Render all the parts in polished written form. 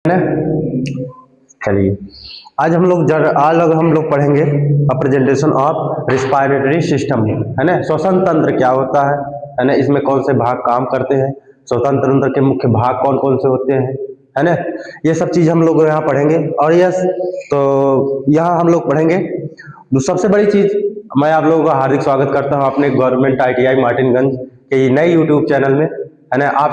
है ना। चलिए आज हम लोग पढ़ेंगे प्रेजेंटेशन ऑफ रिस्पायरेटरी सिस्टम, है ना। श्वसन तंत्र क्या होता है ना। इसमें कौन से भाग काम करते हैं, श्वसन तंत्र के मुख्य भाग कौन कौन से होते हैं, है ना। ये सब चीज हम लोग यहाँ पढ़ेंगे। और यस, तो यहाँ हम लोग पढ़ेंगे सबसे बड़ी चीज, मैं आप लोगों का हार्दिक स्वागत करता हूँ अपने गवर्नमेंट ITI मार्टिनगंज के नए यूट्यूब चैनल में, है ना। आप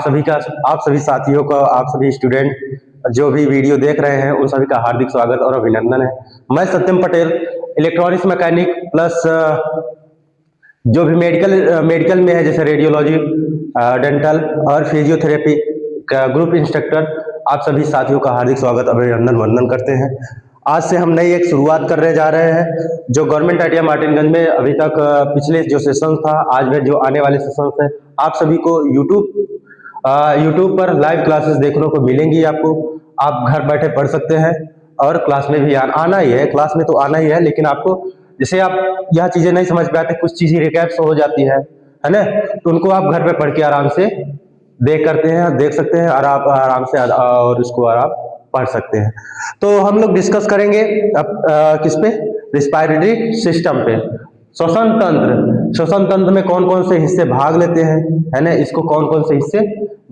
सभी साथियों का, आप सभी स्टूडेंट जो भी वीडियो देख रहे हैं उन सभी का हार्दिक स्वागत और अभिनंदन है। मैं सत्यम पटेल, इलेक्ट्रॉनिक्स मैकेनिक प्लस जो भी मेडिकल में है, जैसे रेडियोलॉजी, डेंटल और फिजियोथेरेपी का ग्रुप इंस्ट्रक्टर, आप सभी साथियों का हार्दिक स्वागत अभिनंदन वंदन करते हैं। आज से हम नई एक शुरुआत करने जा रहे हैं, जो गवर्नमेंट ITI मार्टिनगंज में अभी तक पिछले जो सेशन था, आज में जो आने वाले सेशन है, आप सभी को यूट्यूब पर लाइव क्लासेस देखने को मिलेंगी। आपको आप घर बैठे पढ़ सकते हैं और क्लास में भी आना ही है, क्लास में तो आना ही है। लेकिन आपको जैसे आप यह चीजें नहीं समझ पाते, कुछ चीजें रिकैप्स हो जाती है ना, तो उनको आप घर पे पढ़ के आराम से देख सकते हैं और आप आराम से और उसको आप पढ़ सकते हैं। तो हम लोग डिस्कस करेंगे अब किस पे, रिस्पायरेटरी सिस्टम पे। श्वसन तंत्र में कौन कौन से हिस्से भाग लेते हैं, है ना। इसको कौन कौन से हिस्से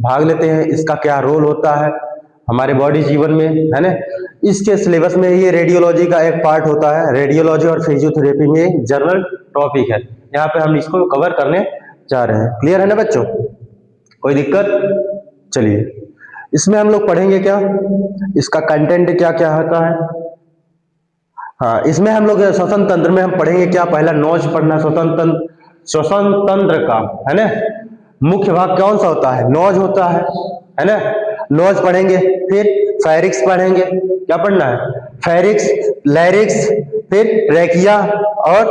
भाग लेते हैं, इसका क्या रोल होता है हमारे बॉडी जीवन में, है ना। इसके सिलेबस में ये रेडियोलॉजी का एक पार्ट होता है। रेडियोलॉजी और फिजियोथेरेपी में जनरल टॉपिक है, यहाँ पे हम इसको कवर करने जा रहे हैं। क्लियर है ना बच्चों, कोई दिक्कत? चलिए इसमें हम लोग पढ़ेंगे क्या, इसका कंटेंट क्या क्या होता है। हाँ, इसमें हम लोग श्वसन तंत्र में हम पढ़ेंगे क्या, पहला नोज पढ़ना श्वसन तंत्र का, है ना। मुख्य भाग कौन सा होता है, नोज होता है ना। नोज पढ़ेंगे, फिर फेरिक्स पढ़ेंगे। क्या पढ़ना है, फेरिक्स, लैरिक्स, फिर ट्रैकिया और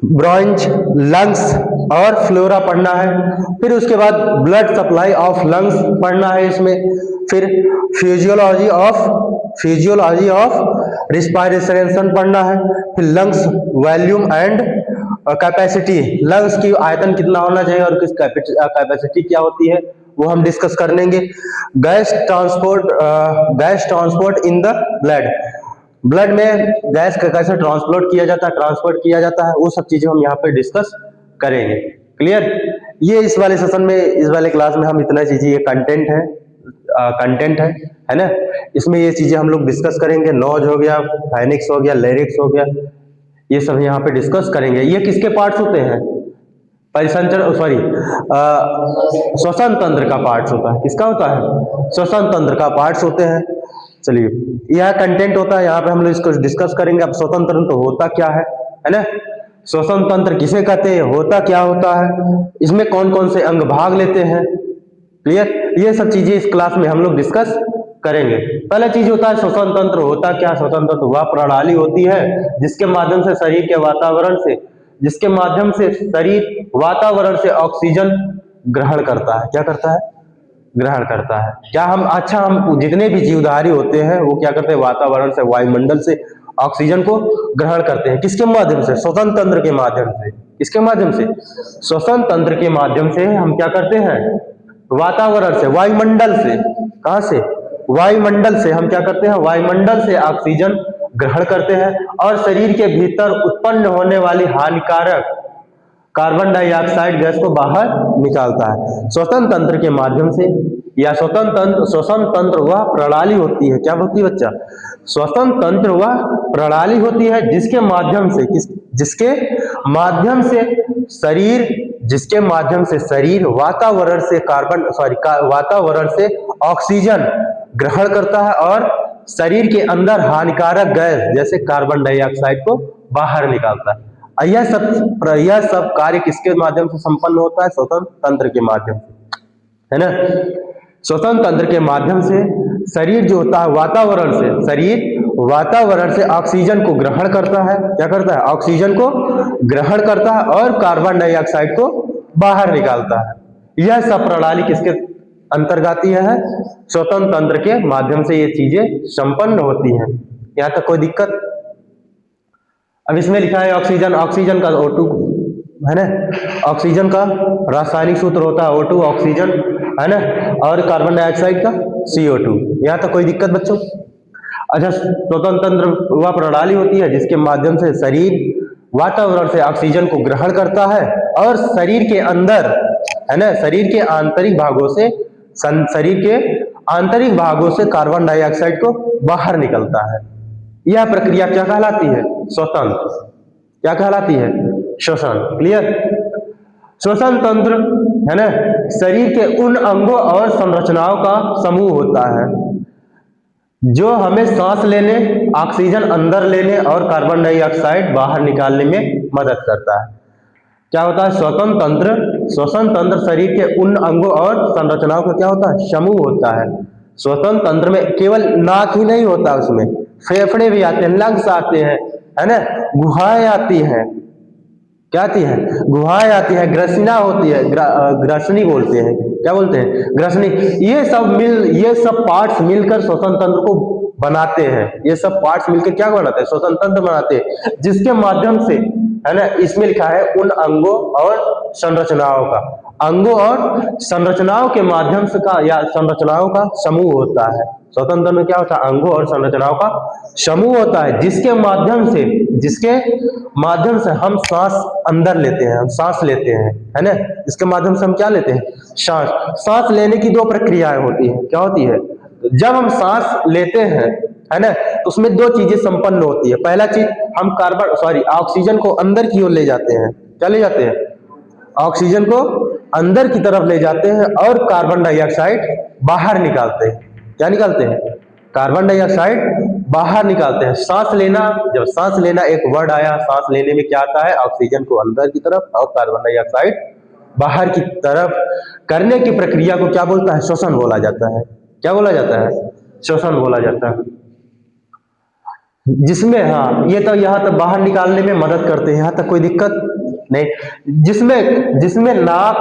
ब्रॉन्च, लंग्स और फ्लोरा पढ़ना है। फिर उसके बाद ब्लड सप्लाई ऑफ लंग्स पढ़ना है इसमें। फिर फिजियोलॉजी ऑफ रिस्पायरेशन पढ़ना है। फिर lungs volume and capacity, lungs की आयतन कितना होना चाहिए और किस कैपेसिटी क्या होती है, वो हम डिस्कस कर लेंगे। Gas transport in the blood में गैस का कैसे ट्रांसपोर्ट किया जाता है, वो सब चीजें हम यहाँ पे डिस्कस करेंगे। क्लियर? ये इस वाले सेशन में, इस वाले क्लास में हम इतना चीजें, ये कंटेंट है ना। इसमें ये चीजें हम लोग डिस्कस करेंगे। नोज हो गया, फाइनिक्स हो गया, लैरिक्स हो गया, ये सब यहाँ पे डिस्कस करेंगे। ये किसके पार्ट्स होते हैं, श्वसन तंत्र का पार्ट्स होता है। किसका होता है, श्वसन तंत्र का पार्ट्स होते हैं। चलिए यह कंटेंट होता है, यहाँ पे हम लोग इसको डिस्कस करेंगे। अब श्वसन तंत्र होता क्या है ना। श्वसन तंत्र किसे कहते हैं, होता क्या होता है, इसमें कौन कौन से अंग भाग लेते हैं। क्लियर? ये सब चीजें इस क्लास में हम लोग डिस्कस करेंगे। पहला चीज होता है श्वसन तंत्र होता क्या। श्वसन तंत्र वह प्रणाली होती है जिसके माध्यम से शरीर से ऑक्सीजन ग्रहण करता है। क्या करता है, ग्रहण करता है। क्या हम जितने भी जीवधारी होते हैं वो क्या करते हैं, वातावरण से, वायुमंडल से ऑक्सीजन को ग्रहण करते हैं। किसके माध्यम से, श्वसन तंत्र के माध्यम से। किसके माध्यम से, श्वसन तंत्र के माध्यम से हम क्या करते हैं, वातावरण से, वायुमंडल से। कहां से, वायुमंडल से हम क्या करते हैं, वायुमंडल से ऑक्सीजन ग्रहण करते हैं और शरीर के भीतर उत्पन्न होने वाली हानिकारक कार्बन डाइऑक्साइड गैस को बाहर निकालता है श्वसन तंत्र के माध्यम से। या श्वसन तंत्र वह प्रणाली होती है, क्या होती है बच्चा, श्वसन तंत्र वह प्रणाली होती है जिसके माध्यम से शरीर वातावरण से ऑक्सीजन ग्रहण करता है और शरीर के अंदर हानिकारक गैस जैसे कार्बन डाइऑक्साइड को बाहर निकालता है। यह सब कार्य किसके माध्यम से संपन्न होता है, श्वसन तंत्र के माध्यम से, है ना। श्वसन तंत्र के माध्यम से शरीर जो होता है वातावरण से ऑक्सीजन को ग्रहण करता है। क्या करता है, ऑक्सीजन को ग्रहण करता है और कार्बन डाइऑक्साइड को बाहर निकालता है। यह सब प्रणाली किसके अंतर्गत आती है, श्वसन तंत्र के माध्यम से ये चीजें संपन्न होती हैं। यहाँ तक कोई दिक्कत? अब इसमें लिखा है ऑक्सीजन का O2, है ना। ऑक्सीजन का रासायनिक सूत्र होता है O2, ऑक्सीजन है ना, और कार्बन डाइऑक्साइड का CO2। यहाँ तक कोई दिक्कत बच्चों? अच्छा, श्वसन तंत्र वह प्रणाली होती है जिसके माध्यम से शरीर वातावरण से ऑक्सीजन को ग्रहण करता है और शरीर के अंदर, है ना, शरीर के आंतरिक भागों से कार्बन डाइऑक्साइड को बाहर निकलता है। यह प्रक्रिया क्या कहलाती है? श्वसन। क्या कहलाती है? श्वसन। क्लियर? श्वसन तंत्र, है ना, शरीर के उन अंगों और संरचनाओं का समूह होता है जो हमें सांस लेने, ऑक्सीजन अंदर लेने और कार्बन डाइऑक्साइड बाहर निकालने में मदद करता है। क्या होता है? श्वसन तंत्र। श्वसन तंत्र शरीर के उन अंगों और संरचनाओं का क्या होता है? समूह होता है। श्वसन तंत्र में केवल नाक ही नहीं होता, उसमें फेफड़े भी आते हैं, लंग्स आते हैं, है ना, गुहाएं आती हैं। क्या आती है? गुहाएं आती है, ग्रसना होती है, ग्रसनी बोलते हैं। क्या बोलते हैं? ग्रसनी। ये सब पार्ट्स मिलकर श्वसन तंत्र को बनाते हैं। ये सब पार्ट्स मिलकर क्या बनाते हैं? श्वसन तंत्र बनाते हैं, जिसके माध्यम से, है ना, इसमें लिखा है उन अंगों और संरचनाओं का, अंगों और संरचनाओं के माध्यम से का या संरचनाओं का समूह होता है। श्वसन तंत्र में क्या होता है? अंगों और संरचनाओं का समूह होता है, जिसके माध्यम से हम सांस अंदर लेते हैं, हम सांस लेते हैं, है ना। इसके माध्यम से हम क्या लेते हैं? सांस लेने की दो प्रक्रियाएं होती हैं। क्या होती है? जब हम सांस लेते हैं, है ना, तो उसमें दो चीजें संपन्न होती है। पहला चीज, हम ऑक्सीजन को अंदर की ओर ले जाते हैं। क्या ले जाते हैं? ऑक्सीजन को अंदर की तरफ ले जाते हैं और कार्बन डाइऑक्साइड बाहर निकालते हैं। क्या निकालते हैं? कार्बन डाइऑक्साइड बाहर निकालते हैं। सांस लेना, जब सांस लेना एक वर्ड आया, सांस लेने में क्या आता है? ऑक्सीजन को अंदर की तरफ और कार्बन डाइऑक्साइड बाहर की तरफ करने की प्रक्रिया को क्या बोलता है? श्वसन बोला जाता है। क्या बोला जाता है? श्वसन बोला जाता है। जिसमें, हाँ, ये तो यहाँ तक बाहर निकालने में मदद करते हैं, यहाँ तक कोई दिक्कत नहीं। जिसमें जिसमें नाक,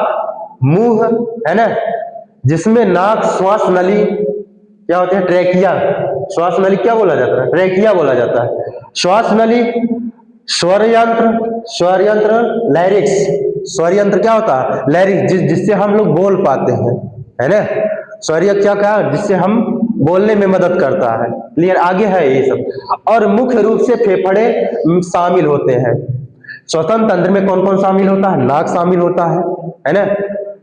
मुंह, है ना, जिसमें नाक, श्वास नली क्या होते हैं? ट्रेकिया। श्वास नली क्या बोला जाता है? ट्रेकिया बोला जाता है। श्वास नली, स्वर यंत्र, लैरिक्स। स्वर यंत्र क्या होता है? लैरिक्स, जिससे हम लोग बोल पाते हैं, है ना। स्वर यंत्र क्या जिससे हम बोलने में मदद करता है। क्लियर? आगे है ये सब। और मुख्य रूप से फेफड़े शामिल होते हैं। श्वसन तंत्र में कौन कौन शामिल होता है? नाक शामिल होता है ना।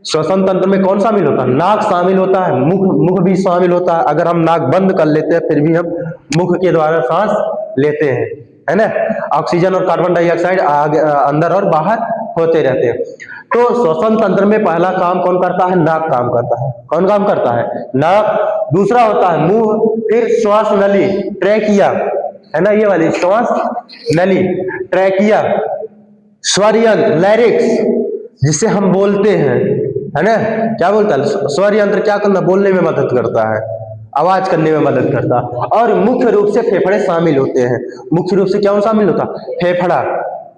श्वसन तंत्र में कौन शामिल होता है? नाक शामिल होता है, मुख भी शामिल होता है। अगर हम नाक बंद कर लेते हैं फिर भी हम मुख के द्वारा सांस लेते हैं, है ना। ऑक्सीजन और कार्बन डाइऑक्साइड अंदर और बाहर होते रहते हैं। तो श्वसन तंत्र में पहला काम कौन करता है? नाक काम करता है। कौन काम करता है? नाक। दूसरा होता है मुंह, फिर श्वास नली, ट्रैकिया, है ना, ये वाली श्वास नली, ट्रैकिया, स्वर यंत्र, लैरिक्स, जिससे हम बोलते हैं, है ना। क्या बोलता है? स्वर यंत्र क्या करना? बोलने में मदद करता है, आवाज करने में मदद करता है। और मुख्य रूप से फेफड़े शामिल होते हैं। मुख्य रूप से क्या शामिल होता है? फेफड़ा,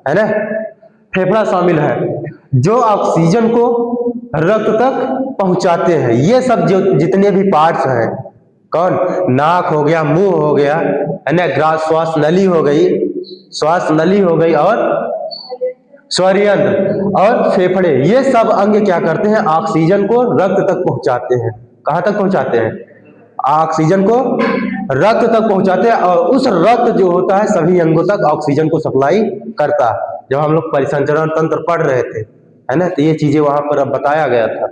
है ना, फेफड़ा शामिल है, जो ऑक्सीजन को रक्त तक पहुंचाते हैं। ये सब जो जितने भी पार्ट्स हैं, कौन? नाक हो गया, मुंह हो गया, है ना, श्वास नली हो गई, और स्वर यंत्र और फेफड़े, ये सब अंग क्या करते हैं? ऑक्सीजन को रक्त तक पहुंचाते हैं। कहां तक पहुंचाते हैं? ऑक्सीजन को रक्त तक पहुंचाते हैं, और उस रक्त जो होता है सभी अंगों तक ऑक्सीजन को सप्लाई करता है। जब हम लोग परिसंचरण तंत्र पढ़ रहे थे, है ना, तो ये चीजें वहां पर अब बताया गया था,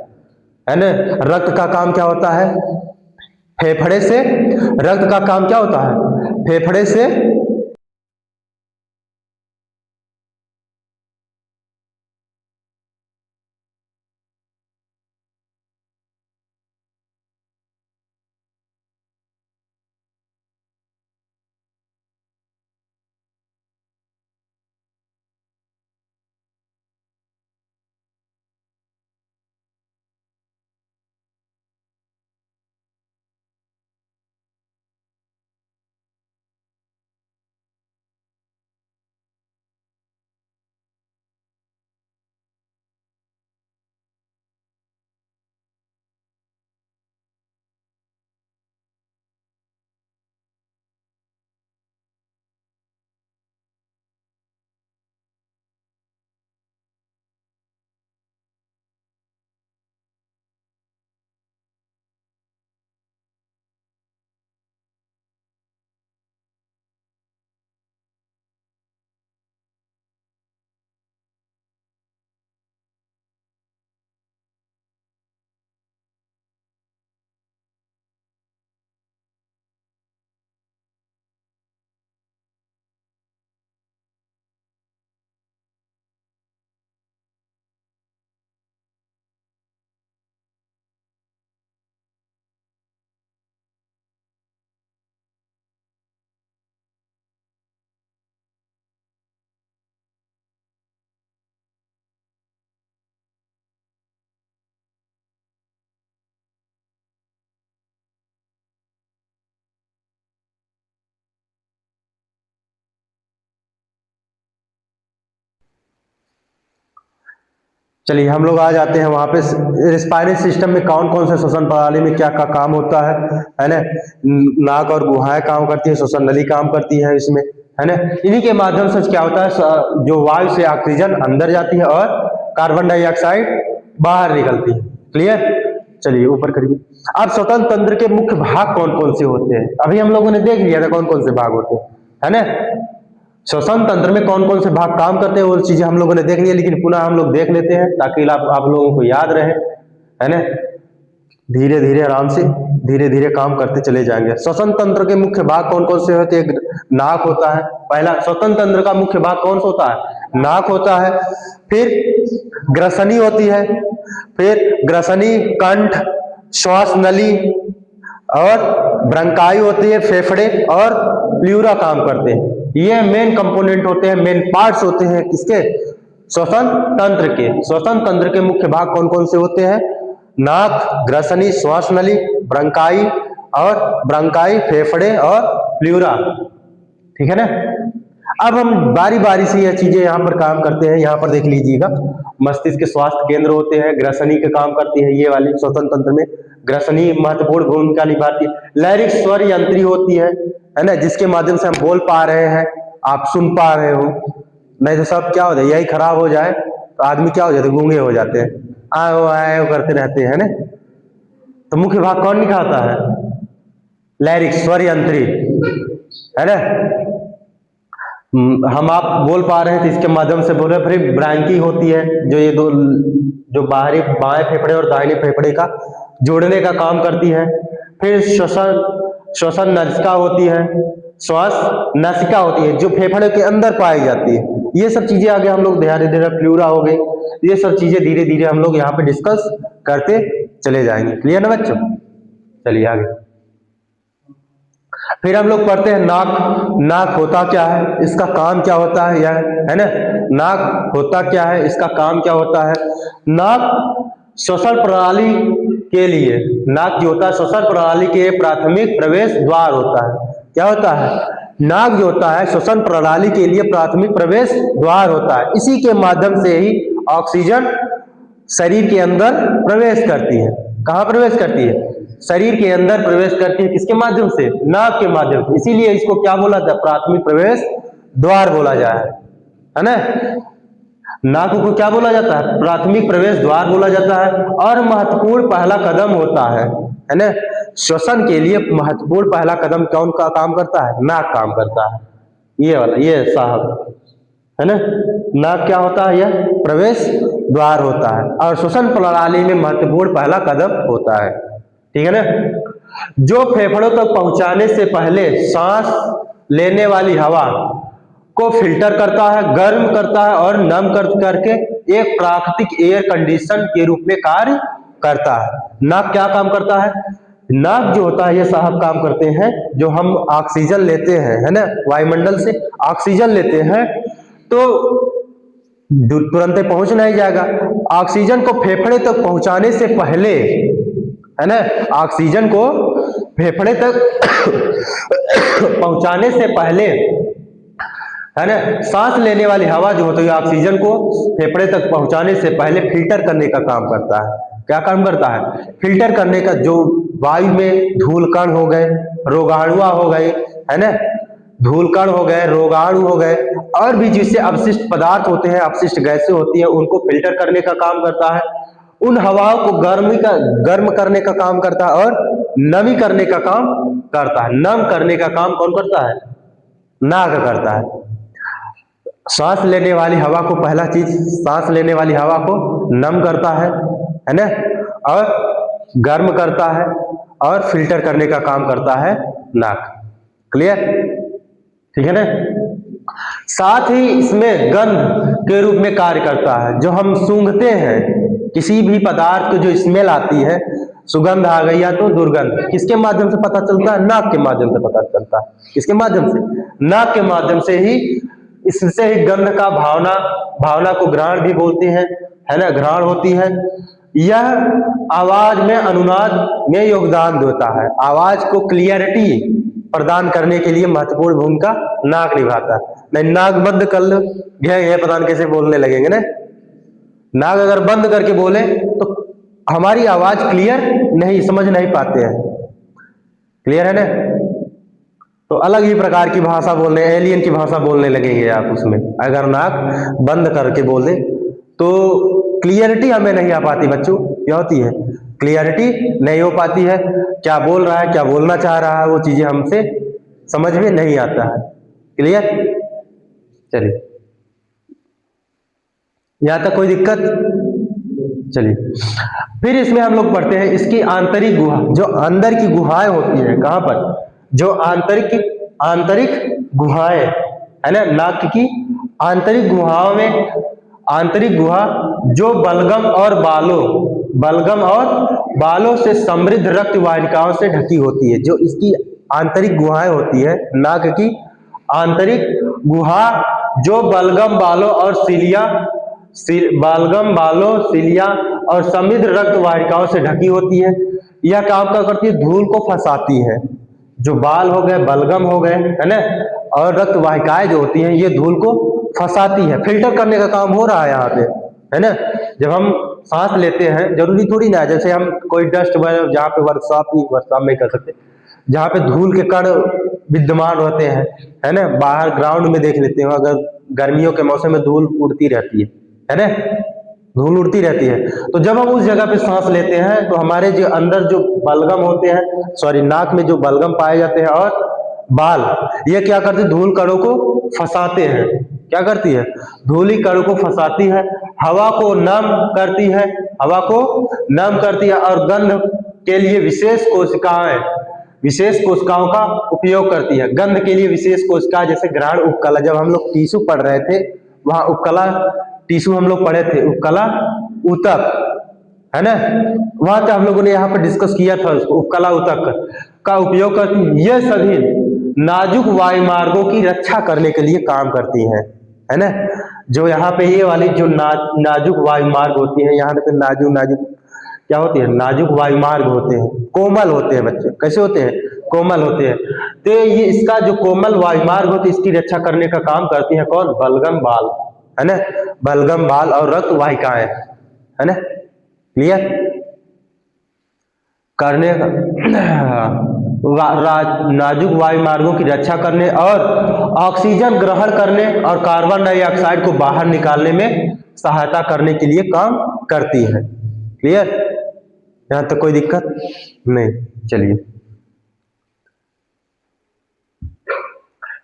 है ना। रक्त का काम क्या होता है? फेफड़े से। रक्त का काम क्या होता है? फेफड़े से चलिए हम लोग आ जाते हैं वहां पे रिस्पायरेटरी सिस्टम में कौन कौन से श्वसन प्रणाली में क्या क्या काम होता है ना। नाक और गुहाएं काम करती है, श्वसन नली काम करती है इसमें, है ना। इन्हीं के माध्यम से क्या होता है, जो वायु से ऑक्सीजन अंदर जाती है और कार्बन डाइऑक्साइड बाहर निकलती है। क्लियर। चलिए ऊपर करिए। अब स्वतंत्र तंत्र के मुख्य भाग कौन कौन से होते हैं, अभी हम लोगों ने देख लिया था कौन कौन से भाग होते हैं, है ना। श्वसन तंत्र में कौन कौन से भाग काम करते हैं वो चीजें हम लोगों ने देख लिया, लेकिन पुनः हम लोग देख लेते हैं ताकि आप लोगों को याद रहे, है ना। धीरे धीरे आराम से धीरे धीरे काम करते चले जाएंगे। श्वसन तंत्र के मुख्य भाग कौन कौन से होते हैं। नाक होता है पहला, श्वसन तंत्र का मुख्य भाग कौन सा होता है, नाक होता है। फिर ग्रसनी होती है, फिर ग्रसनी, कंठ, श्वास नली और ब्रंकाई होती है, फेफड़े और प्लूरा काम करते हैं। ये मेन कंपोनेंट होते हैं, मेन पार्ट्स होते हैं किसके, श्वसन तंत्र के। श्वसन तंत्र के मुख्य भाग कौन कौन से होते हैं, नाक, ग्रसनी, श्वास नली, ब्रंकाई, फेफड़े और प्लूरा। ठीक है ना। अब हम बारी बारी से ये चीजें यहाँ पर काम करते हैं। यहाँ पर देख लीजिएगा, मस्तिष्क के स्वास्थ्य केंद्र होते हैं, ग्रसनी के काम करती है ये वाली श्वसन तंत्र में। ग्रसनी महत्वपूर्ण भूमिका निभाती है। लैरिक स्वर यंत्री होती है ना, जिसके माध्यम से हम बोल पा रहे हैं, आप सुन पा रहे हो। नहीं तो सब क्या हो जाए, यही खराब हो जाए तो आदमी क्या हो जाते, गूंगे हो जाते हैं, आए करते रहते हैं ना। तो मुख्य भाग कौन निभाता है, लैरिक स्वर यंत्री, है ना। हम आप बोल पा रहे हैं तो इसके माध्यम से बोल रहे हैं। फिर ब्रांकी होती है, जो ये दो, जो बाहरी बाएं फेफड़े और दाहिने फेफड़े का जोड़ने का काम करती है। फिर श्वसन नसिका होती है, श्वास नसिका होती है जो फेफड़े के अंदर पाई जाती है। ये सब चीजें आगे हम लोग ध्यान दे रहे हैं, प्लूरा हो गई, ये सब चीजें धीरे धीरे हम लोग यहाँ पे डिस्कस करते चले जाएंगे। क्लियर ना बच्चों। चलिए आगे फिर हम लोग पढ़ते हैं नाक। नाक होता क्या है, इसका काम क्या होता है, यह है ना। नाक होता क्या है, इसका काम क्या होता है। नाक श्वसन प्रणाली के लिए, नाक जो होता है श्वसन प्रणाली के प्राथमिक प्रवेश द्वार होता है। क्या होता है, नाक जो होता है श्वसन प्रणाली के लिए प्राथमिक प्रवेश द्वार होता है। इसी के माध्यम से ही ऑक्सीजन शरीर के अंदर प्रवेश करती है। कहाँ प्रवेश करती है, शरीर के अंदर प्रवेश करती है। किसके माध्यम से, नाक के माध्यम से। इसीलिए इसको क्या बोला जाता है, प्राथमिक प्रवेश द्वार बोला जाए, है ना। नाक को क्या बोला जाता है, प्राथमिक प्रवेश द्वार बोला जाता है। और महत्वपूर्ण पहला कदम होता है ना। श्वसन के लिए महत्वपूर्ण पहला कदम कौन का काम करता है, नाक काम करता है। ये वाला, ये साहब, है ना। नाक क्या होता है, यह प्रवेश द्वार होता है और श्वसन प्रणाली में महत्वपूर्ण पहला कदम होता है। ठीक है ना। जो फेफड़ों तक पहुंचाने से पहले सांस लेने वाली हवा को फिल्टर करता है, गर्म करता है और नम करके एक प्राकृतिक एयर कंडीशन के रूप में कार्य करता है। नाक क्या काम करता है, नाक जो होता है ये साहब काम करते हैं, जो हम ऑक्सीजन लेते हैं, है ना, वायुमंडल से ऑक्सीजन लेते हैं तो तुरंत पहुंच नहीं जाएगा। ऑक्सीजन को फेफड़े तक पहुंचाने से पहले, है ना, ऑक्सीजन को फेफड़े तक पहुंचाने से पहले, है ना, सांस लेने वाली हवा जो होती है ऑक्सीजन को फेफड़े तक पहुंचाने से पहले फिल्टर करने का काम करता है। क्या काम करता है, फिल्टर करने का। जो वायु में धूलकण हो गए, रोगाणुआ हो गए, है ना, धूलकण हो गए, रोगाणु हो गए, और भी जिससे अवशिष्ट पदार्थ होते हैं, अवशिष्ट गैसें होती हैं, उनको फिल्टर करने का काम करता है। उन हवाओं को गर्म करने का काम करता है और नमी करने का काम करता है। नम करने का काम कौन करता है, नाक करता है। सांस लेने वाली हवा को, पहला चीज सांस लेने वाली हवा को नम करता है ना, और गर्म करता है और फिल्टर करने का काम करता है नाक। क्लियर, ठीक है ना। साथ ही इसमें गंध के रूप में कार्य करता है। जो हम सूंघते हैं किसी भी पदार्थ को, जो स्मेल आती है, सुगंध आ गई या तो दुर्गंध, किसके माध्यम से पता चलता है, नाक के माध्यम से पता चलता है। किसके माध्यम से, नाक के माध्यम से ही। इससे ही गंध का भावना को घ्राण भी बोलते हैं, है ना, घ्राण होती है। यह आवाज में अनुनाद में योगदान देता है। आवाज को क्लियरिटी प्रदान करने के लिए महत्वपूर्ण भूमिका नाक निभाता है। नहीं नाक बंद कर लो, ये पता नहीं कैसे बोलने लगेंगे ना, नाक अगर बंद करके बोले तो हमारी आवाज क्लियर नहीं, समझ नहीं पाते हैं। क्लियर है ना? तो अलग ही प्रकार की भाषा बोलने, एलियन की भाषा बोलने लगेंगे आप उसमें, अगर नाक बंद करके बोल दे तो क्लियरिटी हमें नहीं आ पाती बच्चों। क्या होती है? क्लियरिटी नहीं हो पाती है, क्या बोल रहा है, क्या बोलना चाह रहा है, वो चीजें हमसे समझ में नहीं आता है। क्लियर? चलिए, यहां तक कोई दिक्कत? चलिए, फिर इसमें हम लोग पढ़ते हैं इसकी आंतरिक गुहा, जो अंदर की गुहाएं होती है। कहां पर? जो आंतरिक गुहाएं है ना, नाक की आंतरिक गुहाओं में, आंतरिक गुहा जो बलगम और बालों से समृद्ध रक्त वाहिकाओं से ढकी होती है। जो इसकी आंतरिक गुहाएं होती है, नाक की आंतरिक गुहा जो बलगम बालों और सिलिया और समृद्ध रक्त वाहिकाओं से ढकी होती है। यह काम क्या करती है? धूल को फंसाती है। जो बाल हो गए, बलगम हो गए, है ना, और रक्त वाहिकाएं जो होती हैं, ये धूल को फंसाती है। फिल्टर करने का काम हो रहा है यहाँ पे, है ना। जब हम सांस लेते हैं, जरूरी थोड़ी ना, जैसे हम कोई डस्ट जहाँ पे वर्कशॉप में कर सकते, जहाँ पे धूल के कण विद्यमान होते हैं, है ना, बाहर ग्राउंड में देख लेते हो, अगर गर्मियों के मौसम में धूल उड़ती रहती है ना, धूल उड़ती रहती है। तो जब हम उस जगह पे सांस लेते हैं तो हमारे जो अंदर जो बलगम होते हैं, नाक में जो बलगम पाए जाते हैं और बाल, ये क्या करते हैं? धूल कणों को फंसाते हैं। क्या करती है? धूली कणों को फंसाती है, हवा को नम करती है, और गंध के लिए विशेष कोशिकाओं का उपयोग करती है। गंध के लिए विशेष कोशिका, जैसे ग्रहण उपकला, जब हम लोग टिश्यू पढ़ रहे थे, वहां उपकला टिश्यू हम लोग पढ़े थे, उपकला ऊतक, है ना, वहां से हम लोगों ने यहाँ पर डिस्कस किया था उसको, उपकला ऊतक का उपयोग करती है। ये सभी नाजुक वायुमार्गों की रक्षा करने के लिए काम करती हैं, है ना। जो यहाँ पे ये वाली जो नाजुक वायुमार्ग होती है, यहाँ पे नाजुक क्या होती है? नाजुक वायुमार्ग होते हैं, कोमल होते हैं बच्चे। कैसे होते हैं? कोमल होते हैं। तो ये इसका जो कोमल वायुमार्ग होती है, इसकी रक्षा करने का काम करती है कौन? बलगम बाल, है ना, बलगम बाल और रक्त वाहिकाएं, है ना। क्लियर? करने का नाजुक वायुमार्गों की रक्षा करने और ऑक्सीजन ग्रहण करने और कार्बन डाइऑक्साइड को बाहर निकालने में सहायता करने के लिए काम करती है। क्लियर? यहां तक कोई दिक्कत नहीं? चलिए,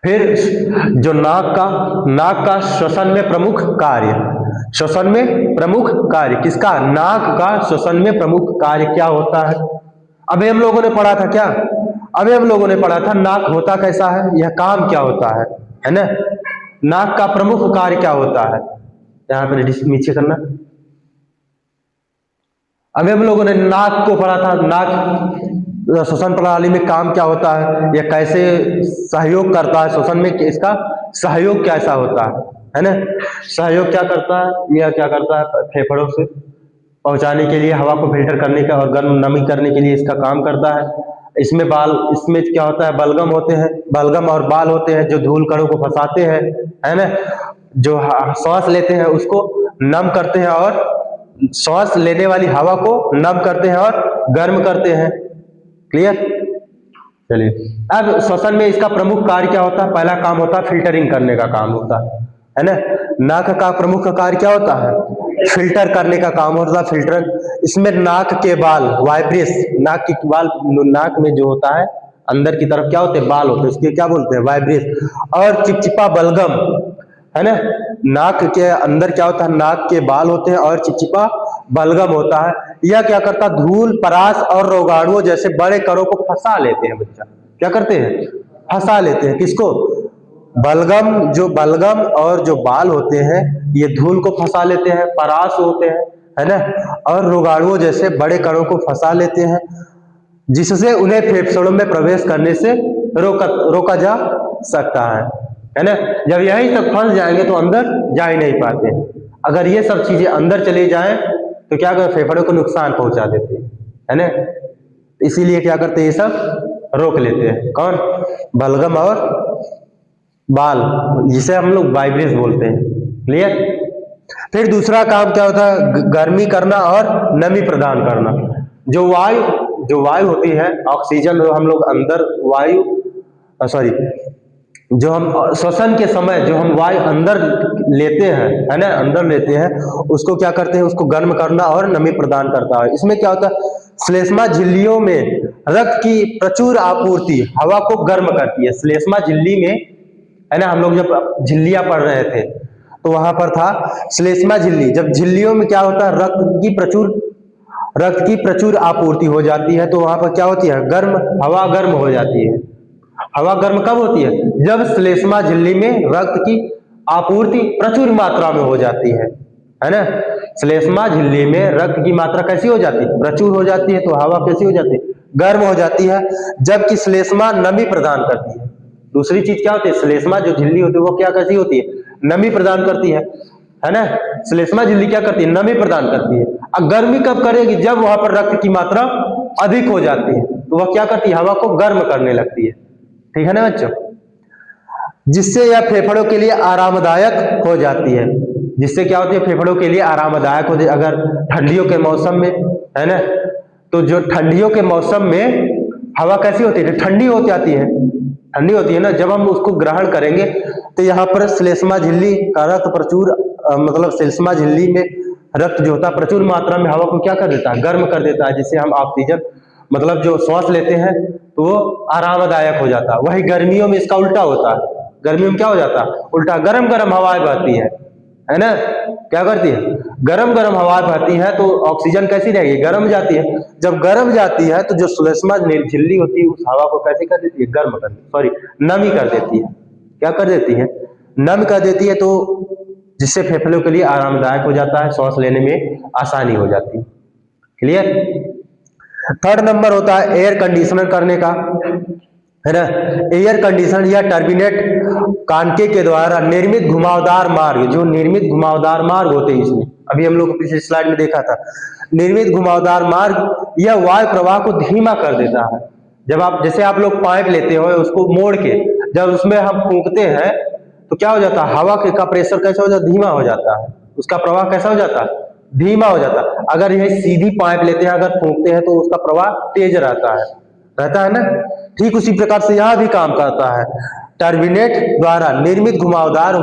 फिर जो नाक का श्वसन में प्रमुख कार्य किसका? नाक का श्वसन में प्रमुख कार्य क्या होता है? अभी हम लोगों ने पढ़ा था क्या? अभी हम लोगों ने पढ़ा था नाक होता कैसा है, यह काम क्या होता है ना। नाक का प्रमुख कार्य क्या होता है? यहां पर नीचे करना। अभी हम लोगों ने नाक को पढ़ा था, नाक श्वसन प्रणाली में काम क्या होता है, यह कैसे सहयोग करता है श्वसन में, इसका सहयोग कैसा होता है ना। सहयोग क्या करता है? यह क्या करता है? फेफड़ों से पहुंचाने के लिए, हवा को फिल्टर करने का और गर्म नमी करने के लिए इसका काम करता है। इसमें क्या होता है? बलगम और बाल होते हैं जो धूल कणों को फंसाते हैं, है ना। जो सांस लेते हैं उसको नम करते हैं, और सांस लेने वाली हवा को नम करते हैं और गर्म करते हैं। क्लियर? चलिए, अब श्वसन में इसका प्रमुख कार्य क्या होता है? पहला काम होता है फिल्टरिंग करने का काम होता है ना। नाक का प्रमुख कार्य क्या होता है? फिल्टर करने का काम होता है, फिल्टर। इसमें नाक के बाल, वाइब्रेस, नाक में जो होता है अंदर की तरफ क्या होते हैं? बाल होते हैं, उसके क्या बोलते हैं? वाइब्रेस। और चिपचिपा बलगम, है ना। नाक के अंदर क्या होता है? नाक के बाल होते हैं और चिपचिपा बलगम होता है। यह क्या करता है? धूल, परास और रोगाणुओं जैसे बड़े कणों को फंसा लेते हैं। बच्चा क्या करते हैं? फंसा लेते हैं। किसको? बलगम और जो बाल होते हैं, ये धूल को फंसा लेते हैं, परास होते हैं, है ना, और रोगाणुओं जैसे बड़े कणों को फंसा लेते हैं, जिससे उन्हें फेफड़ों में प्रवेश करने से रोका जा सकता है ना। जब यही तक फंस जाएंगे तो अंदर जा ही नहीं पाते। अगर ये सब चीजें अंदर चले जाएं तो क्या कर फेफड़ों को नुकसान पहुंचा देते हैं, है ना। इसीलिए क्या करते हैं? ये सब रोक लेते हैं। कौन? बलगम और बाल, जिसे हम लोग वाइब्रेस बोलते हैं। क्लियर? फिर दूसरा काम क्या होता है, गर्मी करना और नमी प्रदान करना। जो वायु होती है, ऑक्सीजन जो हम लोग अंदर सॉरी जो हम श्वसन के समय जो हम वायु अंदर लेते हैं, है ना, अंदर लेते हैं, उसको क्या करते हैं, उसको गर्म करना और नमी प्रदान करता है। इसमें क्या होता है, श्लेष्मा झिल्लियों में रक्त की प्रचुर आपूर्ति हवा को गर्म करती है। श्लेष्मा झिल्ली में, है ना, हम लोग जब झिल्लियां पढ़ रहे थे तो वहां पर था श्लेष्मा झिल्ली। जब झिल्लियों में क्या होता है, रक्त की प्रचुर आपूर्ति हो जाती है, तो वहां पर क्या होती है, हवा गर्म हो जाती है। हवा गर्म कब होती है, जब श्लेष्मा झिल्ली में रक्त की आपूर्ति प्रचुर मात्रा में हो जाती है ना। श्लेष्मा झिल्ली में रक्त की मात्रा कैसी हो जाती है, प्रचुर हो जाती है, तो हवा कैसी हो जाती है, गर्म हो जाती है, जबकि श्लेष्मा नमी प्रदान करती है। दूसरी चीज क्या होती है, श्लेष्मा जो झिल्ली होती है वो क्या कैसी होती है, नमी प्रदान करती है ना। श्लेष्मा झिल्ली क्या करती है, नमी प्रदान करती है। अब गर्मी कब करेगी, जब वहां पर रक्त की मात्रा अधिक हो जाती है, तो वह क्या करती है, हवा को गर्म करने लगती है। ठीक है ना बच्चों, जिससे यह फेफड़ों के लिए आरामदायक हो जाती है। जिससे क्या होती है, फेफड़ों के लिए आरामदायक होती है। अगर ठंडियों के मौसम में, है ना, तो जो ठंडियों के मौसम में हवा कैसी होती है, ठंडी हो जाती है, ठंडी होती है ना, जब हम उसको ग्रहण करेंगे तो यहाँ पर श्लेष्मा झिल्ली का रक्त प्रचुर मतलब श्लेष्मा झिल्ली में रक्त जो होता है प्रचुर मात्रा में हवा को क्या कर देता है, गर्म कर देता है, जिससे हम ऑक्सीजन मतलब जो श्वास लेते हैं तो वो आरामदायक हो जाता है। वही गर्मियों में इसका उल्टा होता है, गर्मियों में क्या हो जाता है, उल्टा गरम गरम हवाएं बहती है ना, क्या करती है, गरम गरम हवाएं बहती है, तो ऑक्सीजन कैसी रहेगी, गर्म जाती है। जब गर्म जाती है तो जो श्लेष्मा झिल्ली होती है उस हवा को कैसे कर देती है, नमी कर देती है। क्या कर देती है, नम कर देती है, तो जिससे फेफड़ों के लिए आरामदायक हो जाता है, सांस लेने में आसानी हो जाती है। क्लियर। थर्ड नंबर होता है एयर कंडीशनर करने का, है ना। एयर कंडीशनर या टर्बिनेट कानके के द्वारा निर्मित घुमावदार मार्ग, जो निर्मित घुमावदार मार्ग होते हैं, इसमें अभी हम लोग पिछले स्लाइड में देखा था, निर्मित घुमावदार मार्ग यह वायु प्रवाह को धीमा कर देता है। जब आप जैसे आप लोग पाइप लेते हो उसको मोड़ के जब उसमें हम फूंकते हैं तो क्या हो जाता है, हवा का प्रेशर कैसा हो जाता है, धीमा हो जाता है, उसका प्रवाह कैसा हो जाता है, धीमा हो जाता है। अगर यह सीधी पाइप लेते हैं, अगर फूंकते हैं तो उसका प्रवाह तेज रहता है ना। ठीक उसी प्रकार से यह भी काम करता है। टर्बिनेट द्वारा निर्मित घुमावदार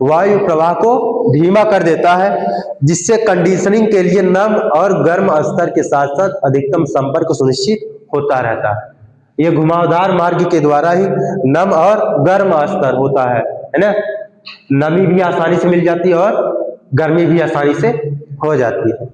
वायु प्रवाह को धीमा कर देता है, जिससे कंडीशनिंग के लिए नम और गर्म स्तर के साथ साथ अधिकतम संपर्क सुनिश्चित होता रहता है। यह घुमावदार मार्ग के द्वारा ही नम और गर्म स्तर होता है ना। नमी भी आसानी से मिल जाती है और गर्मी भी आसानी से हो जाती है,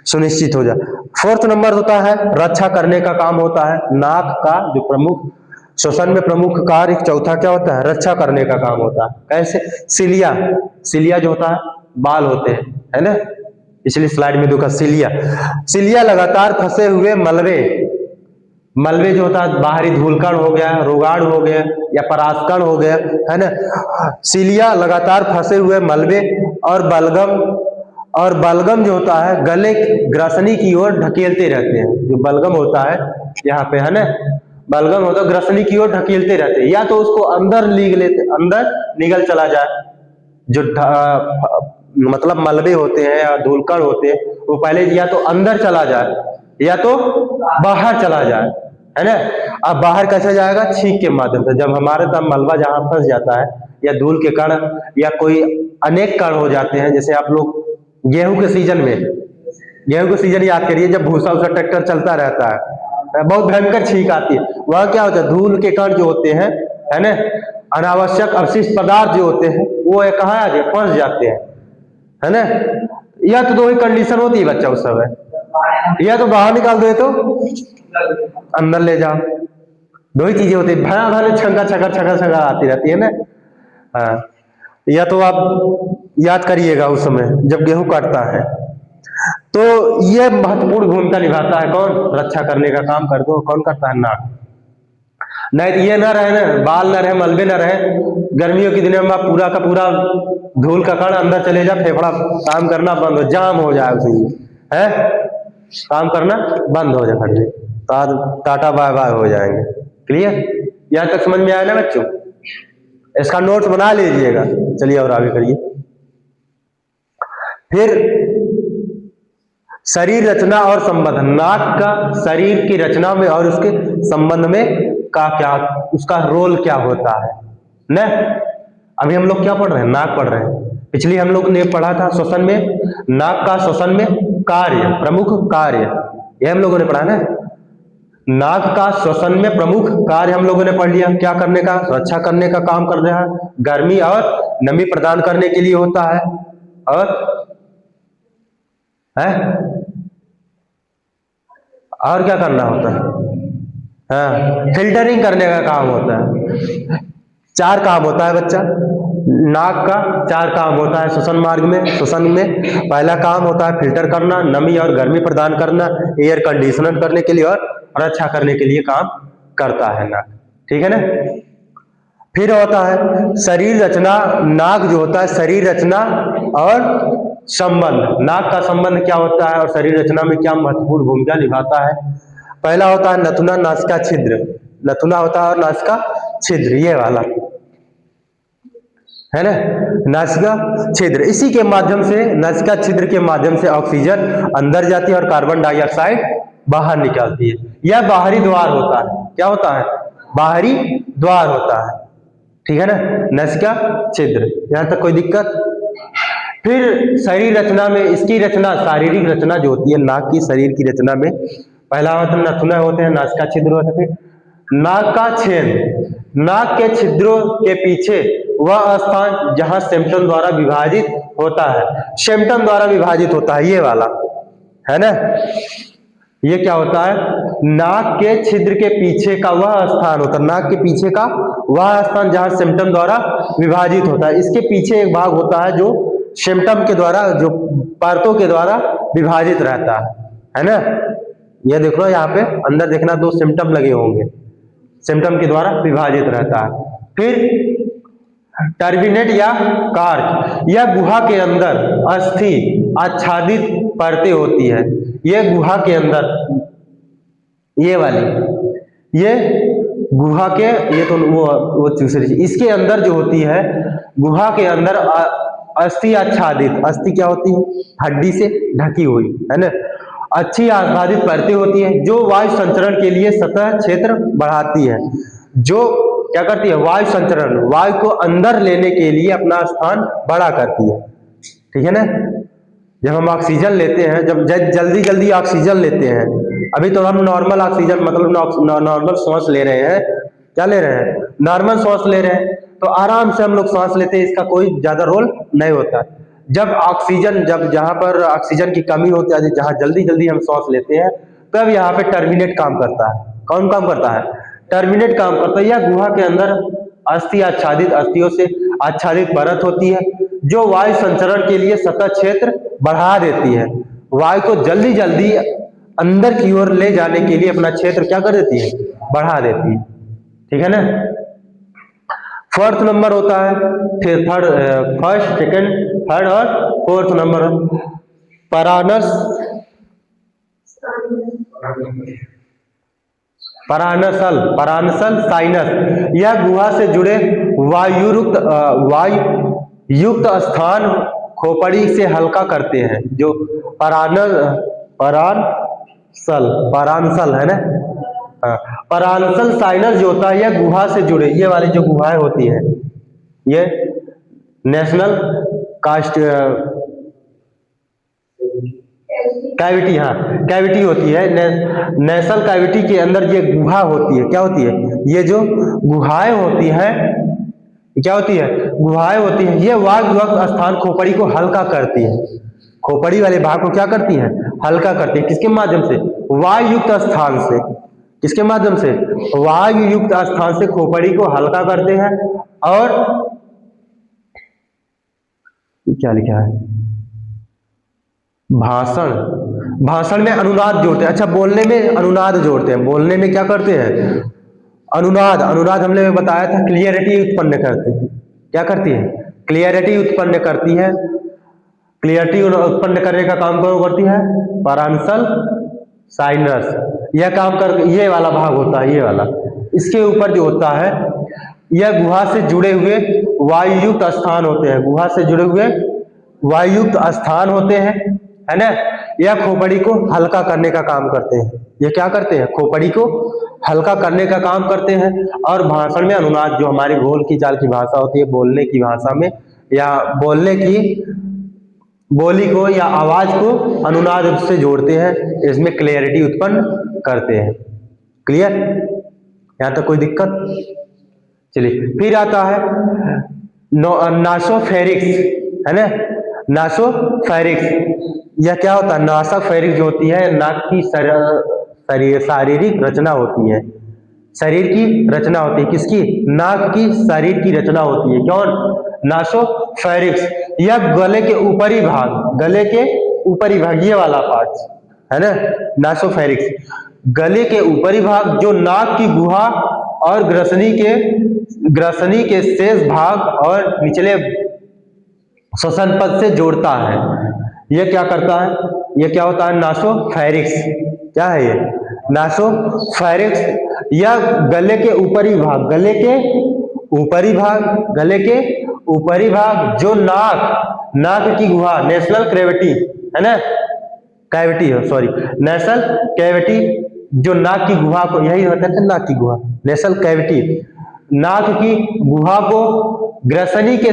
सुनिश्चित हो जाता है। फोर्थ नंबर होता है रक्षा करने का काम होता है। नाक का जो प्रमुख श्वसन में प्रमुख कार्य, चौथा क्या होता है, रक्षा करने का काम होता है। कैसे, सिलिया जो होता है, बाल होते हैं, है ना, पिछली स्लाइड में देखा, सिलिया लगातार फंसे हुए मलबे जो होता है, बाहरी धूलकण हो गया, रोगाणु हो गया या परागकण हो गया, है ना, सिलिया लगातार फंसे हुए मलबे और बलगम जो होता है गले ग्रसनी की ओर ढकेलते रहते हैं। जो बलगम होता है यहाँ पे, है ना, बलगम होता है ग्रसनी की ओर ढकेलते रहते हैं, या तो उसको अंदर निगल चला जाए। जो मतलब मलबे होते हैं या धूलकण होते हैं वो पहले या तो अंदर चला जाए या तो बाहर चला जाए, है ना। अब बाहर कैसे जाएगा, छींक के माध्यम से। जब हमारे तब मलबा जहां फंस जाता है या धूल के कण या कोई अनेक कण हो जाते हैं, जैसे आप लोग गेहूं के सीजन याद करिए, जब भूसा उसा ट्रैक्टर चलता रहता है, बहुत भयंकर छींक आती है। वह क्या होता है, धूल के कण जो होते हैं, है ना, अनावश्यक अवशिष्ट पदार्थ जो होते हैं वो कहाँ आ गए, फंस जाते हैं, है ना। या तो दो ही कंडीशन होती है बच्चा उस समय, या तो बाहर निकाल दो तो अंदर ले जाओ, दो ही चीजें होती है। भयानक छकर आती रहती है ना। हाँ, या तो आप याद करिएगा उस समय जब गेहूं काटता है, तो यह महत्वपूर्ण भूमिका निभाता है। कौन रक्षा करने का काम कौन करता है, नाक। नहीं तो ये ना रहे ना, बाल ना रहे, मलबे ना रहे, गर्मियों के दिनों में पूरा का पूरा धूल का कण अंदर चले जाए, फेफड़ा काम करना बंद हो, जाम हो जाए, उसे है काम करना बंद हो जाए, टाटा बाय बाय हो जाएंगे। क्लियर, यहां तक समझ में आया ना बच्चों। इसका नोट्स बना लीजिएगा। चलिए और आगे करिए। फिर शरीर रचना और संबंध, नाक का शरीर की रचना में और उसके संबंध में का क्या, उसका रोल क्या होता है न। अभी हम लोग क्या पढ़ रहे हैं, नाक पढ़ रहे हैं। पिछली हम लोग ने पढ़ा था श्वसन में, नाक का श्वसन में कार्य, प्रमुख कार्य, ये हम लोगों ने पढ़ा ना। नाक का श्वसन में प्रमुख कार्य हम लोगों ने पढ़ लिया, क्या करने का, सुरक्षा करने का काम कर रहा है, गर्मी और नमी प्रदान करने के लिए होता है, और क्या करना होता है, हाँ, फिल्टरिंग करने का काम होता है। 4 काम होता है बच्चा, नाक का 4 काम होता है श्वसन मार्ग में। श्वसन में पहला काम होता है फिल्टर करना, नमी और गर्मी प्रदान करना, एयर कंडीशनर करने के लिए और रक्षा करने के लिए काम करता है नाक, ठीक है ना। फिर होता है शरीर रचना, नाक जो होता है शरीर रचना और संबंध, नाक का संबंध क्या होता है और शरीर रचना में क्या महत्वपूर्ण भूमिका निभाता है। पहला होता है नथुना नासिका छिद्र, नथुना होता है और नासिका छिद्र, ये वाला है ना, नासिका छिद्र। इसी के माध्यम से, नासिका छिद्र के माध्यम से ऑक्सीजन अंदर जाती है और कार्बन डाइऑक्साइड बाहर निकलती है। यह बाहरी द्वार होता है, क्या होता है, बाहरी द्वार होता है, ठीक है ना, नासिका छिद्र। यहां तक कोई दिक्कत। फिर शरीर रचना में, इसकी रचना, शारीरिक रचना जो होती है नाक की शरीर की रचना में, पहला होता है नथुना होते हैं, नासिका छिद्र होते हैं। नाक का छेद, नाक के छिद्रों के पीछे वह स्थान जहां सेप्टम द्वारा विभाजित होता है, सेप्टम द्वारा विभाजित होता है, ये वाला है ना। ये क्या होता है, नाक के छिद्र के पीछे का वह स्थान होता है, नाक के पीछे का वह स्थान जहां सेप्टम द्वारा विभाजित होता है। इसके पीछे एक भाग होता है जो सेप्टम के द्वारा, जो परतों के द्वारा विभाजित रहता है ना। ये देखो यहाँ पे अंदर देखना 2 सेप्टम लगे होंगे, सेप्टम के द्वारा विभाजित रहता है। फिर टर्बिनेट या कार्क, यह गुहा के अंदर अस्थि आच्छादित परतें होती है। यह गुहा के अंदर, ये वाली, ये गुहा के, ये तो वो दूसरी, इसके अंदर जो होती है, गुहा के अंदर अस्थि आच्छादित, अस्थि क्या होती है, हड्डी से ढकी हुई, है ना, अच्छी आच्छादित परतें होती हैं जो वायु संचरण के लिए सतह क्षेत्र बढ़ाती है, जो क्या करती है, वायु संचरण, वायु को अंदर लेने के लिए अपना स्थान बड़ा करती है, ठीक है ना। जब हम ऑक्सीजन लेते हैं, जब जल्दी जल्दी ऑक्सीजन लेते हैं, अभी तो हम नॉर्मल ऑक्सीजन, मतलब नॉर्मल सांस ले रहे हैं, क्या ले रहे हैं, नॉर्मल सांस ले रहे हैं, तो आराम से हम लोग सांस लेते हैं, इसका कोई ज्यादा रोल नहीं होता। जब ऑक्सीजन, जब जहां पर ऑक्सीजन की कमी होती है, जहां जल्दी जल्दी हम सांस लेते हैं, तब यहाँ पे टर्मिनेट काम करता है। कौन काम करता है, टर्मिनेट काम करता है। यह गुहा के अंदर अस्थि आच्छादित, अस्थियों से आच्छादित परत होती है जो वायु संचरण के लिए सतह क्षेत्र बढ़ा देती है, वायु को जल्दी जल्दी अंदर की ओर ले जाने के लिए अपना क्षेत्र क्या कर देती है, बढ़ा देती है, ठीक है ना। 4th नंबर होता है, फिर फर्स्ट, सेकंड, थर्ड और 4th नंबर परानस, परानसल, परानसल साइनस। यह गुहा से जुड़े वायुयुक्त स्थान खोपड़ी से हल्का करते हैं, जो परानसल है ना, परानसल साइनस जो होता है, यह गुहा से जुड़े, ये वाली जो गुहाएं होती है, ये नेशनल कास्ट कैविटी, हाँ कैविटी होती है, नेशनल कैविटी के अंदर ये गुहा होती है, क्या होती है, ये जो गुहाएं होती है, क्या होती है, गुहाएं होती है, ये वायुयुक्त स्थान खोपड़ी को हल्का करती है, खोपड़ी वाले भाग को क्या करती है, हल्का करती है, किसके माध्यम से, वायुयुक्त स्थान से, किसके माध्यम से, वायुयुक्त स्थान से खोपड़ी को हल्का करते हैं। और क्या लिखा है, भाषण, भाषण में अनुनाद जोड़ते हैं, अच्छा बोलने में अनुनाद जोड़ते हैं, बोलने में क्या करते हैं, अनुनाद, अनुनाद हमने बताया था क्लियरिटी उत्पन्न करती है, क्या करती है, क्लियरिटी उत्पन्न करती है, क्लियरिटी उत्पन्न करने का काम कौन करती है, परानसल साइनस, यह काम कर, ये वाला भाग होता है, ये वाला, इसके ऊपर जो होता है, यह गुहा से जुड़े हुए वायुयुक्त स्थान होते हैं, गुहा से जुड़े हुए वायुयुक्त स्थान होते हैं, है ना। यह खोपड़ी को हल्का करने का काम करते हैं। ये क्या करते हैं? खोपड़ी को हल्का करने का काम करते हैं। और भाषण में अनुनाद, जो हमारी बोल की चाल की भाषा होती है, बोलने की भाषा में या बोलने की बोली को या आवाज को अनुनाद से जोड़ते हैं, इसमें क्लियरिटी उत्पन्न करते हैं। क्लियर? यहां तक कोई दिक्कत? चलिए, फिर आता है नासोफेरिक्स, है ना। नासोफेरिक्स, यह क्या होता है? नासोफेरिक्स जो होती है, नाक की शारीरिक रचना होती है। शरीर की रचना होती है। किसकी? नाक की शरीर की रचना होती है। कौन? नासोफेरिक्स। यह गले के ऊपरी भाग, गले के ऊपरी भाग, ये वाला पार्ट, है ना, नासोफेरिक्स। गले के ऊपरी भाग जो नाक की गुहा और ग्रसनी के शेष भाग और निचले श्वसन पथ से जोड़ता है। यह क्या करता है? यह क्या होता है? नासोफेरिक्स। क्या है ये? नासोफेरिक्स। यह गले के ऊपरी भाग, गले के ऊपरी भाग जो नाक की गुहा, नेशनल कैविटी, है ना, कैविटी है, सॉरी, नेशनल कैविटी, जो नाक की गुहा को, यही होता है नाक की गुहा, नेशनल कैविटी, नाक की गुहा को ग्रसनी के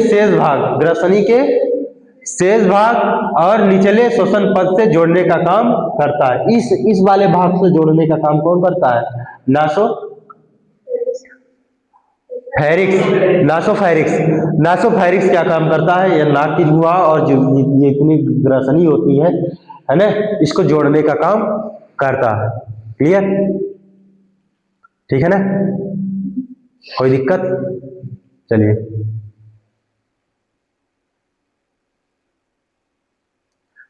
शेष भाग और निचले श्वसन पथ से जोड़ने का काम करता है। इस वाले भाग से जोड़ने का काम कौन करता है? नासोफेरिक्स क्या काम करता है? यह नाक की गुहा और जो ये इतनी ग्रसनी होती है ना, इसको जोड़ने का काम करता है। क्लियर? ठीक है ना? कोई दिक्कत? चलिए,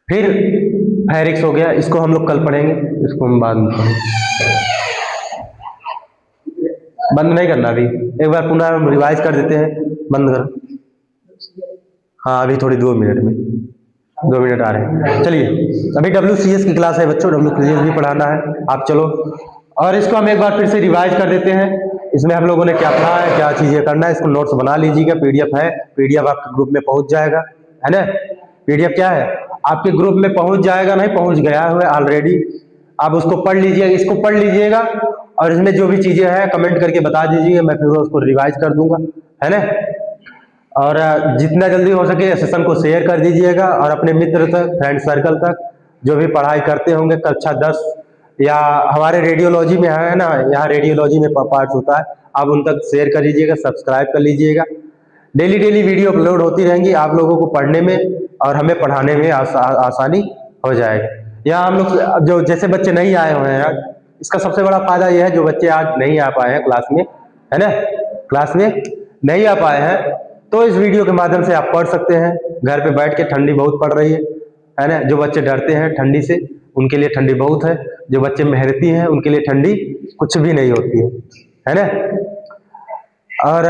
फिर फेरिक्स हो गया, इसको हम लोग कल पढ़ेंगे, इसको हम बाद में पढ़ेंगे। बंद नहीं करना अभी, एक बार पुनः रिवाइज कर देते हैं। बंद करो। हाँ, अभी थोड़ी 2 मिनट में, 2 मिनट आ रहे हैं। चलिए, अभी WCS की क्लास है बच्चों, WCS भी पढ़ाना है, आप चलो। और इसको हम एक बार फिर से रिवाइज कर देते हैं। इसमें हम लोगों ने क्या पढ़ा है, क्या चीजें करना है, इसको नोट्स बना लीजिएगा। PDF है, PDF आपके ग्रुप में पहुंच जाएगा, है ना। PDF क्या है? आपके ग्रुप में पहुंच जाएगा, नहीं पहुंच गया है ऑलरेडी। आप उसको पढ़ लीजिएगा, इसको पढ़ लीजिएगा, और इसमें जो भी चीजें हैं कमेंट करके बता दीजिएगा, मैं फिर उसको रिवाइज कर दूंगा, है ना। और जितना जल्दी हो सके सेशन को शेयर कर दीजिएगा, और अपने मित्र तक, फ्रेंड सर्कल तक, जो भी पढ़ाई करते होंगे कक्षा 10 या हमारे रेडियोलॉजी में है ना, यहाँ रेडियोलॉजी में पार्ट होता है, आप उन तक शेयर कर लीजिएगा, सब्सक्राइब कर लीजिएगा। डेली वीडियो अपलोड होती रहेंगी, आप लोगों को पढ़ने में और हमें पढ़ाने में आसानी हो जाएगी। यहाँ हम लोग जो जैसे बच्चे नहीं आए हुए हैं आज, इसका सबसे बड़ा फायदा यह है, जो बच्चे आज नहीं आ पाए हैं क्लास में, है ना, क्लास में नहीं आ पाए हैं, तो इस वीडियो के माध्यम से आप पढ़ सकते हैं घर पे बैठ के। ठंडी बहुत पड़ रही है ना। जो बच्चे डरते हैं ठंडी से, उनके लिए ठंडी बहुत है। जो बच्चे मेहनती हैं, उनके लिए ठंडी कुछ भी नहीं होती है ना। और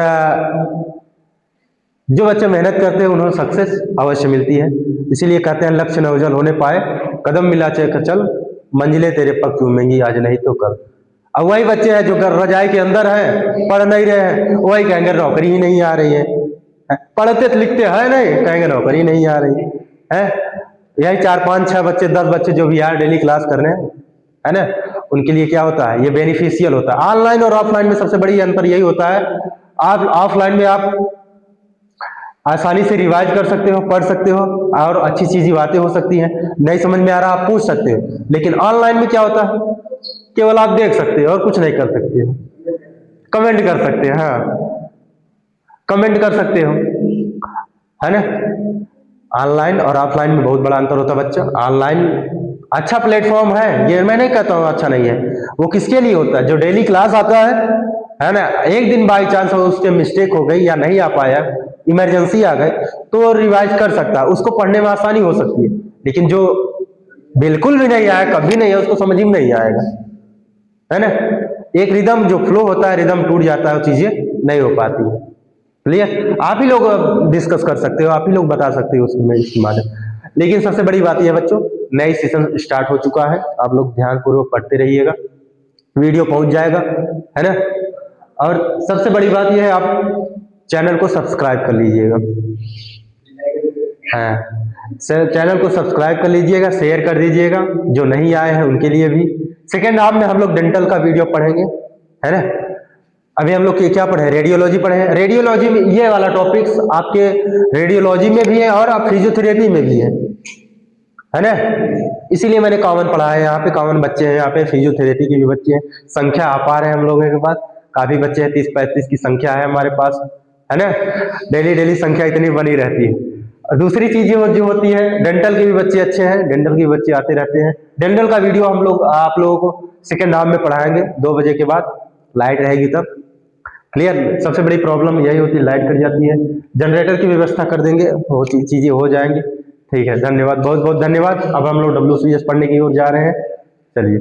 जो बच्चे मेहनत करते हैं उन्हें सक्सेस अवश्य मिलती है। इसीलिए कहते हैं, लक्ष्य न उज्जवल होने पाए, कदम मिला चाहे चल, मंजिलें तेरे पग चूमेंगी आज नहीं तो कल। अब वही बच्चे हैं जो रजाई के अंदर हैं, पढ़ नहीं रहे हैं, वही कहेंगे नौकरी ही नहीं आ रही है। पढ़ते लिखते हैं नहीं, कहेंगे नौकरी नहीं आ रही है। यही 4, 5, 6 बच्चे, 10 बच्चे जो भी यार डेली क्लास कर रहे हैं, है ना, उनके लिए क्या होता है, ये बेनिफिशियल होता है। ऑनलाइन और ऑफलाइन में सबसे बड़ी अंतर यही होता है, आप ऑफलाइन में आप आसानी से रिवाइज कर सकते हो, पढ़ सकते हो, और अच्छी चीज़ी बातें हो सकती हैं। नहीं समझ में आ रहा आप पूछ सकते हो। लेकिन ऑनलाइन में क्या होता है, केवल आप देख सकते हो और कुछ नहीं कर सकते हो, कमेंट कर सकते हैं। हाँ, कमेंट कर सकते हो, है ना। ऑनलाइन और ऑफलाइन में बहुत बड़ा अंतर होता है बच्चा। ऑनलाइन अच्छा प्लेटफॉर्म है, ये मैं नहीं कहता हूँ अच्छा नहीं है, वो किसके लिए होता है, जो डेली क्लास आता है ना। एक दिन बाई चांस उससे मिस्टेक हो गई या नहीं आ पाया, इमरजेंसी आ गई, तो रिवाइज कर सकता है, उसको पढ़ने में आसानी हो सकती है। लेकिन जो बिल्कुल भी नहीं आया, कभी नहीं है, उसको समझ में नहीं आएगा, है ना। एक रिदम जो फ्लो होता है, रिदम टूट जाता है, वो चीजें नहीं हो पाती है। क्लियर? आप ही लोग डिस्कस कर सकते हो, आप ही लोग बता सकते हो उसमें इसके माध्यम। लेकिन सबसे बड़ी बात यह बच्चों, नई सेशन स्टार्ट हो चुका है, आप लोग ध्यानपूर्वक पढ़ते रहिएगा, वीडियो पहुंच जाएगा, है ना। और सबसे बड़ी बात यह है, आप चैनल को सब्सक्राइब कर लीजिएगा। हाँ, चैनल को सब्सक्राइब कर लीजिएगा, शेयर कर दीजिएगा, जो नहीं आए हैं उनके लिए भी। सेकेंड हाफ में हम लोग डेंटल का वीडियो पढ़ेंगे, है ना। अभी हम लोग क्या पढ़े, रेडियोलॉजी पढ़े हैं। रेडियोलॉजी में ये वाला टॉपिक्स आपके रेडियोलॉजी में भी है और आप फिजियोथेरेपी में भी है ना। इसीलिए मैंने कॉमन पढ़ा है, यहाँ पे कॉमन बच्चे हैं, यहाँ पे फिजियोथेरेपी के भी बच्चे हैं। संख्या आ पा रहे हैं हम लोगों के पास, काफी बच्चे हैं, 30-35 की संख्या है हमारे पास, है ना। डेली डेली संख्या इतनी बनी रहती है। और दूसरी चीज जो होती है, डेंटल के भी बच्चे अच्छे हैं, डेंटल के भी बच्चे आते रहते हैं। डेंटल का वीडियो हम लोग आप लोगों को सेकेंड हाफ में पढ़ाएंगे 2 बजे के बाद, लाइट रहेगी तब। क्लियर। सबसे बड़ी प्रॉब्लम यही होती है, लाइट कट जाती है। जनरेटर की व्यवस्था कर देंगे, वो चीजें हो जाएंगी। ठीक है, धन्यवाद, बहुत बहुत धन्यवाद। अब हम लोग WCS पढ़ने की ओर जा रहे हैं, चलिए।